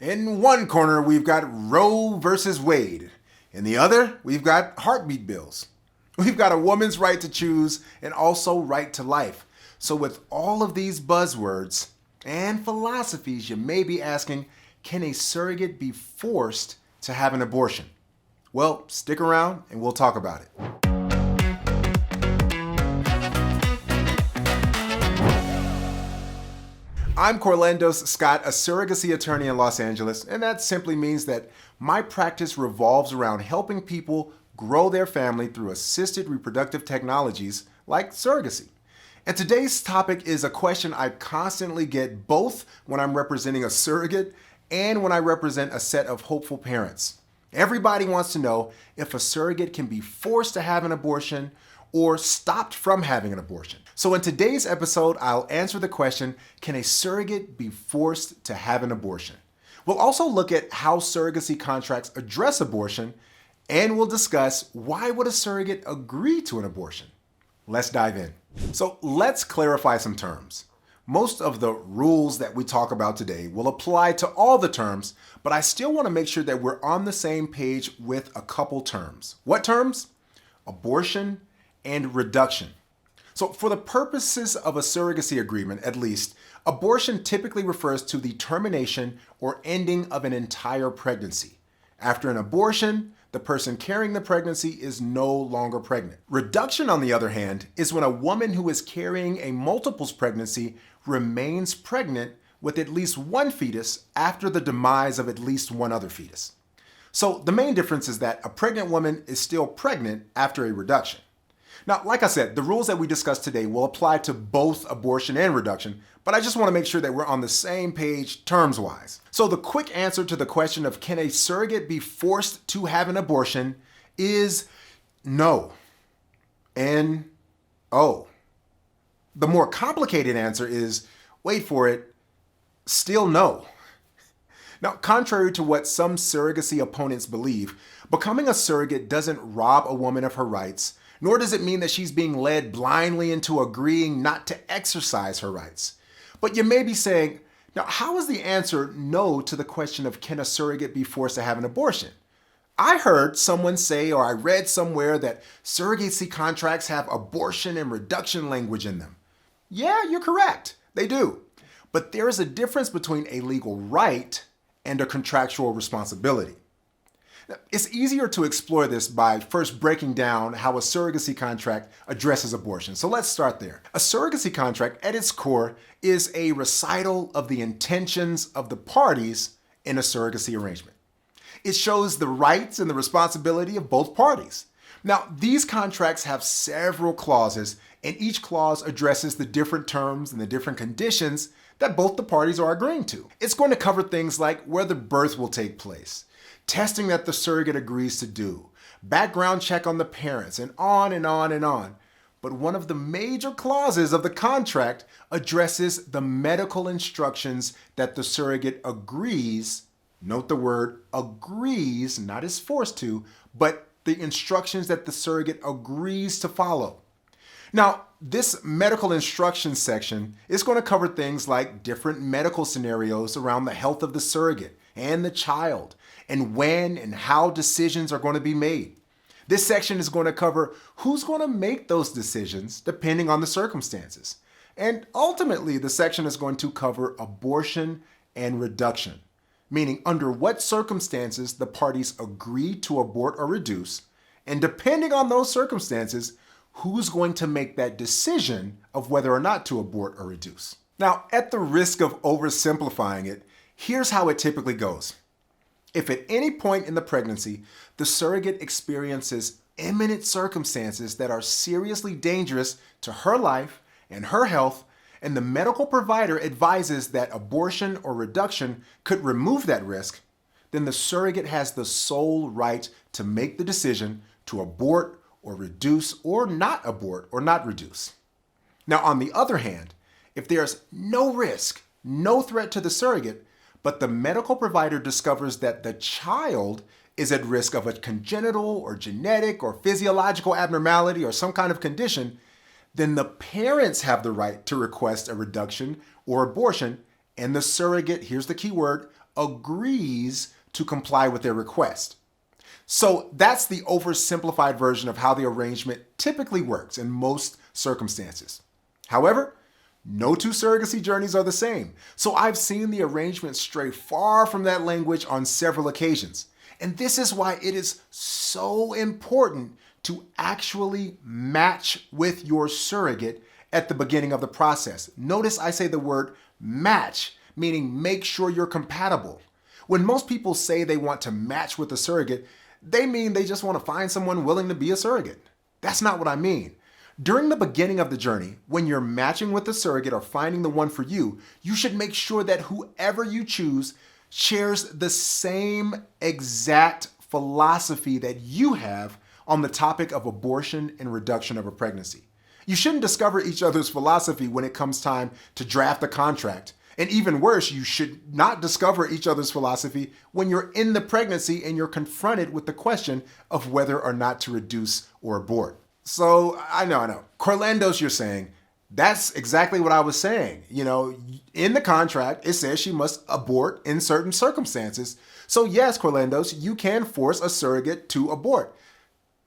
In one corner, we've got Roe versus Wade. In the other, we've got heartbeat bills. We've got a woman's right to choose and also right to life. So with all of these buzzwords and philosophies, you may be asking, can a surrogate be forced to have an abortion? Well, stick around and we'll talk about it. I'm Corlandos Scott, a surrogacy attorney in Los Angeles, and that simply means that my practice revolves around helping people grow their family through assisted reproductive technologies like surrogacy. And today's topic is a question I constantly get both when I'm representing a surrogate and when I represent a set of hopeful parents. Everybody wants to know if a surrogate can be forced to have an abortion or stopped from having an abortion. So in today's episode, I'll answer the question, can a surrogate be forced to have an abortion? We'll also look at how surrogacy contracts address abortion, and we'll discuss why would a surrogate agree to an abortion. Let's dive in. So let's clarify some terms. Most of the rules that we talk about today will apply to all the terms, but I still want to make sure that we're on the same page with a couple terms. What terms? Abortion and reduction. So for the purposes of a surrogacy agreement, at least, abortion typically refers to the termination or ending of an entire pregnancy. After an abortion, the person carrying the pregnancy is no longer pregnant. Reduction, on the other hand, is when a woman who is carrying a multiples pregnancy remains pregnant with at least one fetus after the demise of at least one other fetus. So the main difference is that a pregnant woman is still pregnant after a reduction. Now, like I said, the rules that we discussed today will apply to both abortion and reduction, but I just want to make sure that we're on the same page terms-wise. So the quick answer to the question of can a surrogate be forced to have an abortion is no. N-O. The more complicated answer is, wait for it, still no. Now, contrary to what some surrogacy opponents believe, becoming a surrogate doesn't rob a woman of her rights, nor does it mean that she's being led blindly into agreeing not to exercise her rights. But you may be saying, now how is the answer no to the question of can a surrogate be forced to have an abortion? I heard someone say, or I read somewhere, that surrogacy contracts have abortion and reduction language in them. Yeah, you're correct. They do. But there is a difference between a legal right and a contractual responsibility. Now, it's easier to explore this by first breaking down how a surrogacy contract addresses abortion. So let's start there. A surrogacy contract, at its core, is a recital of the intentions of the parties in a surrogacy arrangement. It shows the rights and the responsibility of both parties. Now, these contracts have several clauses, and each clause addresses the different terms and the different conditions that both the parties are agreeing to. It's going to cover things like where the birth will take place, testing that the surrogate agrees to do, background check on the parents, and on and on and on. But one of the major clauses of the contract addresses the medical instructions that the surrogate agrees, note the word agrees, not is forced to, but the instructions that the surrogate agrees to follow. Now, this medical instructions section is going to cover things like different medical scenarios around the health of the surrogate and the child, and when and how decisions are going to be made. This section is going to cover who's going to make those decisions depending on the circumstances. And ultimately, the section is going to cover abortion and reduction, meaning under what circumstances the parties agree to abort or reduce, and depending on those circumstances, who's going to make that decision of whether or not to abort or reduce. Now, at the risk of oversimplifying it, here's how it typically goes. If at any point in the pregnancy, the surrogate experiences imminent circumstances that are seriously dangerous to her life and her health, and the medical provider advises that abortion or reduction could remove that risk, then the surrogate has the sole right to make the decision to abort or reduce or not abort or not reduce. Now, on the other hand, if there's no risk, no threat to the surrogate, but the medical provider discovers that the child is at risk of a congenital or genetic or physiological abnormality or some kind of condition, then the parents have the right to request a reduction or abortion, and the surrogate, here's the key word, agrees to comply with their request. So that's the oversimplified version of how the arrangement typically works in most circumstances. However, no two surrogacy journeys are the same. So I've seen the arrangement stray far from that language on several occasions. And this is why it is so important to actually match with your surrogate at the beginning of the process. Notice I say the word match, meaning make sure you're compatible. When most people say they want to match with a surrogate, they mean they just want to find someone willing to be a surrogate. That's not what I mean. During the beginning of the journey, when you're matching with a surrogate or finding the one for you, you should make sure that whoever you choose shares the same exact philosophy that you have on the topic of abortion and reduction of a pregnancy. You shouldn't discover each other's philosophy when it comes time to draft a contract. And even worse, you should not discover each other's philosophy when you're in the pregnancy and you're confronted with the question of whether or not to reduce or abort. So I know. Corlandos, you're saying, that's exactly what I was saying. In the contract, it says she must abort in certain circumstances. So yes, Corlandos, you can force a surrogate to abort.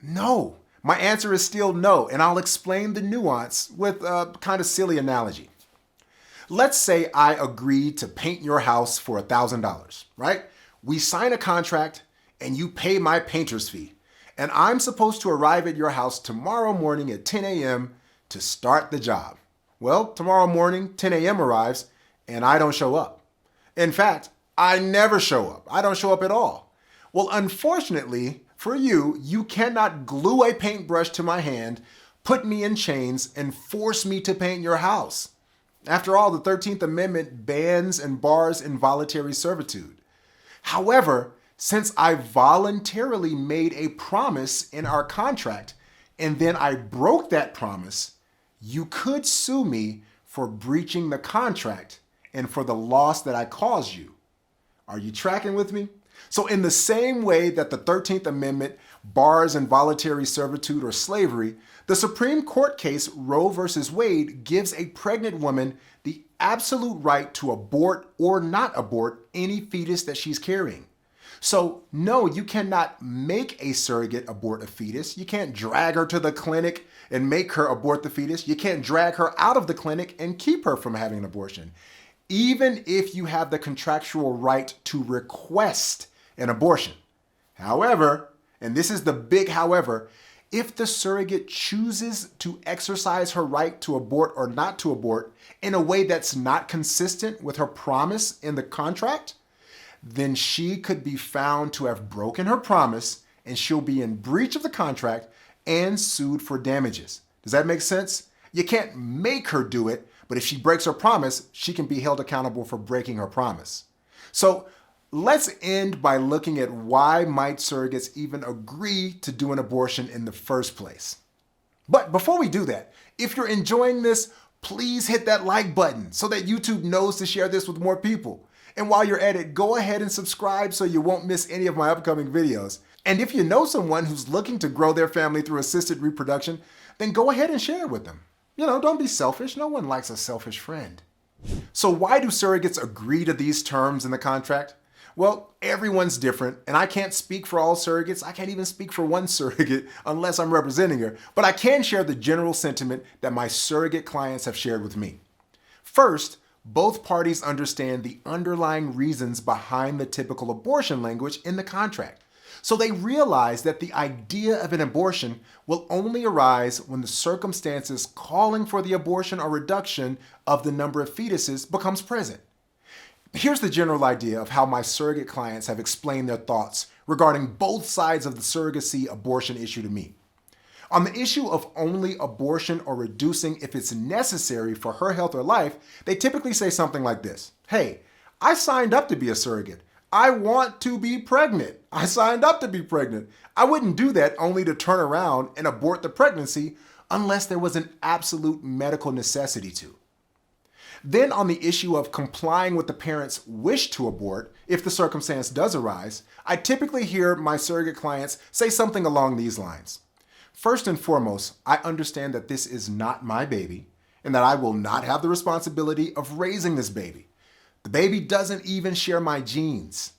No, my answer is still no, and I'll explain the nuance with a kind of silly analogy. Let's say I agreed to paint your house for $1,000, right? We sign a contract and you pay my painter's fee. And I'm supposed to arrive at your house tomorrow morning at 10 a.m. to start the job. Well, tomorrow morning, 10 a.m. arrives and I don't show up. In fact, I never show up. I don't show up at all. Well, unfortunately for you, you cannot glue a paintbrush to my hand, put me in chains, and force me to paint your house. After all, the 13th Amendment bans and bars involuntary servitude. However, since I voluntarily made a promise in our contract and then I broke that promise, you could sue me for breaching the contract and for the loss that I caused you. Are you tracking with me? So in the same way that the 13th Amendment bars involuntary servitude or slavery, the Supreme Court case Roe v. Wade gives a pregnant woman the absolute right to abort or not abort any fetus that she's carrying. So no, you cannot make a surrogate abort a fetus. You can't drag her to the clinic and make her abort the fetus. You can't drag her out of the clinic and keep her from having an abortion. Even if you have the contractual right to request an abortion. However, and this is the big however, if the surrogate chooses to exercise her right to abort or not to abort in a way that's not consistent with her promise in the contract, then she could be found to have broken her promise and she'll be in breach of the contract and sued for damages. Does that make sense? You can't make her do it, but if she breaks her promise, she can be held accountable for breaking her promise. So let's end by looking at why might surrogates even agree to do an abortion in the first place. But before we do that, if you're enjoying this, please hit that like button so that YouTube knows to share this with more people. And while you're at it, go ahead and subscribe so you won't miss any of my upcoming videos. And if you know someone who's looking to grow their family through assisted reproduction, then go ahead and share it with them. Don't be selfish. No one likes a selfish friend. So why do surrogates agree to these terms in the contract? Well, everyone's different, and I can't speak for all surrogates. I can't even speak for one surrogate unless I'm representing her. But I can share the general sentiment that my surrogate clients have shared with me. First, both parties understand the underlying reasons behind the typical abortion language in the contract. So they realize that the idea of an abortion will only arise when the circumstances calling for the abortion or reduction of the number of fetuses becomes present. Here's the general idea of how my surrogate clients have explained their thoughts regarding both sides of the surrogacy abortion issue to me. On the issue of only abortion or reducing if it's necessary for her health or life, they typically say something like this. Hey, I signed up to be a surrogate. I want to be pregnant. I signed up to be pregnant. I wouldn't do that only to turn around and abort the pregnancy unless there was an absolute medical necessity to. Then on the issue of complying with the parent's wish to abort, if the circumstance does arise, I typically hear my surrogate clients say something along these lines. First and foremost, I understand that this is not my baby and that I will not have the responsibility of raising this baby. The baby doesn't even share my genes.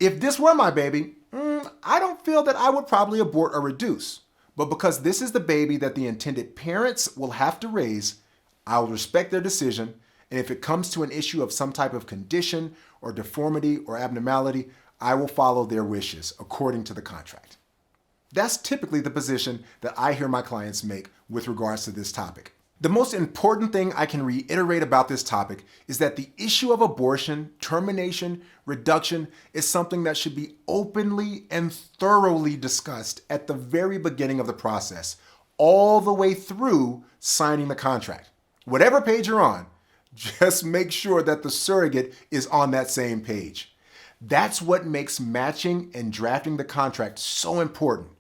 If this were my baby, I don't feel that I would probably abort or reduce. But because this is the baby that the intended parents will have to raise, I will respect their decision. And if it comes to an issue of some type of condition or deformity or abnormality, I will follow their wishes according to the contract. That's typically the position that I hear my clients make with regards to this topic. The most important thing I can reiterate about this topic is that the issue of abortion, termination, reduction is something that should be openly and thoroughly discussed at the very beginning of the process, all the way through signing the contract. Whatever page you're on, just make sure that the surrogate is on that same page. That's what makes matching and drafting the contract so important.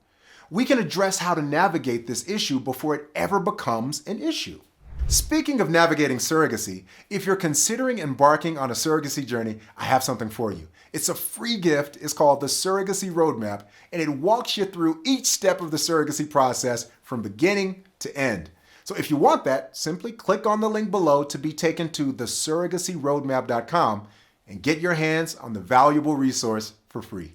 We can address how to navigate this issue before it ever becomes an issue. Speaking of navigating surrogacy, if you're considering embarking on a surrogacy journey, I have something for you. It's a free gift. It's called the Surrogacy Roadmap, and it walks you through each step of the surrogacy process from beginning to end. So if you want that, simply click on the link below to be taken to thesurrogacyroadmap.com and get your hands on the valuable resource for free.